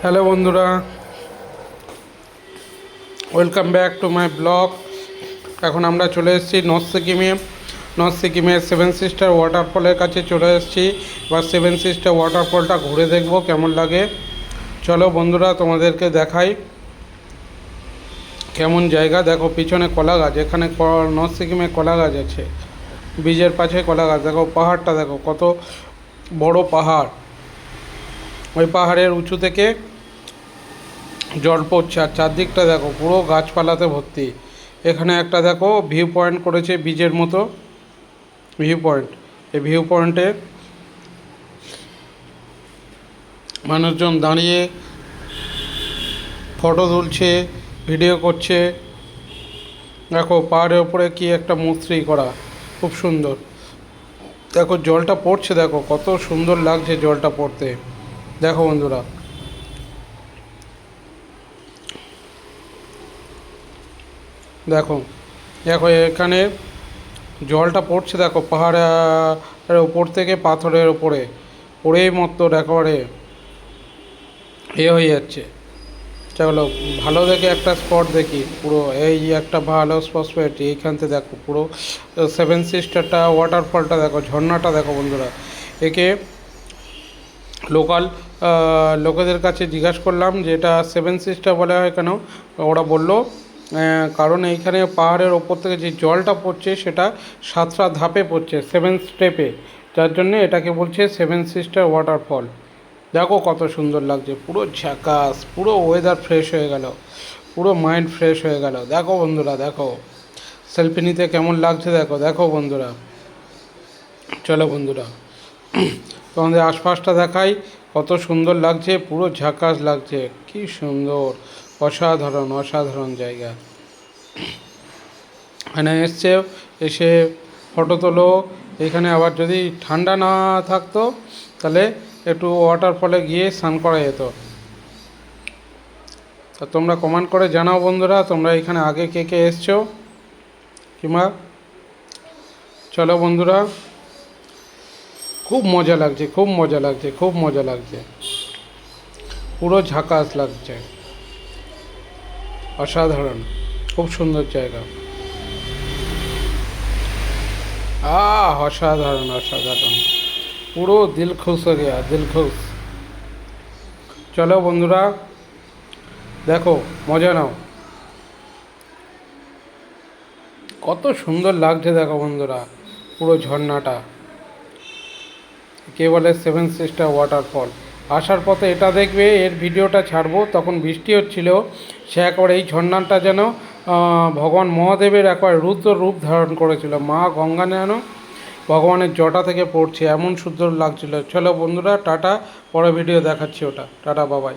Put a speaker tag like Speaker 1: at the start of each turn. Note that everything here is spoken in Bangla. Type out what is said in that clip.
Speaker 1: হ্যালো বন্ধুরা, welcome back to my blog. এখন আমরা চলে এসেছি নর্থ সিকিমের সেভেন সিস্টার ওয়াটারফলের কাছে চলে এসেছি। এবার সেভেন সিস্টার ওয়াটারফলটা ঘুরে দেখব কেমন লাগে। চলো বন্ধুরা, তোমাদেরকে দেখাই কেমন জায়গা। দেখো পিছনে কলা গাছ, এখানে নর্থ সিকিমে কলা গাছ আছে, ব্রিজের পাশে কলা গাছ। দেখো পাহাড়টা, দেখো কত বড় পাহাড়। ওই পাহাড়ের উঁচু থেকে জল পড়ছে, আর চারদিকটা দেখো পুরো গাছপালাতে ভর্তি। এখানে একটা দেখো ভিউ পয়েন্ট করেছে, ব্রিজের মতো ভিউ পয়েন্ট। এই ভিউ পয়েন্টে মানুষজন দাঁড়িয়ে ফটো তুলছে, ভিডিও করছে। দেখো পাহাড়ের ওপরে কি একটা মূর্তি করা, খুব সুন্দর। দেখো জলটা পড়ছে, দেখো কত সুন্দর লাগছে জলটা পড়তে। দেখো বন্ধুরা, দেখো দেখো এখানে জলটা পড়ছে, দেখো পাহাড়ের ওপর থেকে পাথরের ওপরে পড়েই মতো একেবারে হয়ে যাচ্ছে। চলো ভালো দেখে একটা স্পট দেখি। পুরো এই একটা ভালো স্পট পেয়েছি এইখান থেকে। দেখো পুরো সেভেন সিস্টারটা ওয়াটারফলটা দেখো, ঝর্ণাটা দেখো বন্ধুরা। একে লোকাল লোকেদের কাছে জিজ্ঞাসা করলাম যে এটা সেভেন সিস্টার বলা হয় কেন। ওরা বলল কারণ এইখানে পাহাড়ের ওপর থেকে যে জলটা পড়ছে সেটা 7টা ধাপে পড়ছে, 7 স্টেপে, যার জন্য এটাকে বলছে সেভেন সিস্টার ওয়াটারফল। দেখো কত সুন্দর লাগছে, পুরো ঝাকাস, পুরো ওয়েদার ফ্রেশ হয়ে গেল, পুরো মাইন্ড ফ্রেশ হয়ে গেল। দেখো বন্ধুরা, দেখো সেলফি নিতে কেমন লাগছে। দেখো দেখো বন্ধুরা, চলো বন্ধুরা তোমাদের আশপাশটা দেখাই, কত সুন্দর লাগছে, পুরো ঝাকাস লাগছে, কি সুন্দর, অসাধারণ অসাধারণ জায়গা। এখানে এসে ফটো তোলো। এখানে আবার যদি ঠান্ডা না থাকতো তাহলে একটু ওয়াটারফলে গিয়ে স্নান করা যেত। তা তোমরা কমেন্ট করে জানাও বন্ধুরা, তোমরা এখানে আগে কে কে এসছো কিংবা। চলো বন্ধুরা, খুব মজা লাগছে, খুব মজা লাগছে, খুব মজা লাগছে, পুরো ঝাকাস লাগছে, অসাধারণ, খুব সুন্দর জায়গা। অসাধারণ অসাধারণ, পুরো দিল খুশ হয়ে গেয়া, দিল খুশ। চলো বন্ধুরা, দেখো মজা নাও, কত সুন্দর লাগছে। দেখো বন্ধুরা, পুরো ঝর্ণাটা কে বলে সেভেন সিস্টার ওয়াটারফল। আসার পথে এটা দেখবে, এর ভিডিওটা ছাড়বো, তখন বৃষ্টি হচ্ছিল। সে একবার এই ঝর্ণাটা যেন ভগবান মহাদেবের একবার রুদ্র রূপ ধারণ করেছিল। মা গঙ্গা যেন ভগবানের জটা থেকে পড়ছে, এমন সুন্দর লাগছিল। চলো বন্ধুরা, টাটা, পরে ভিডিও দেখাচ্ছি ওটা। টাটা, বাবাই।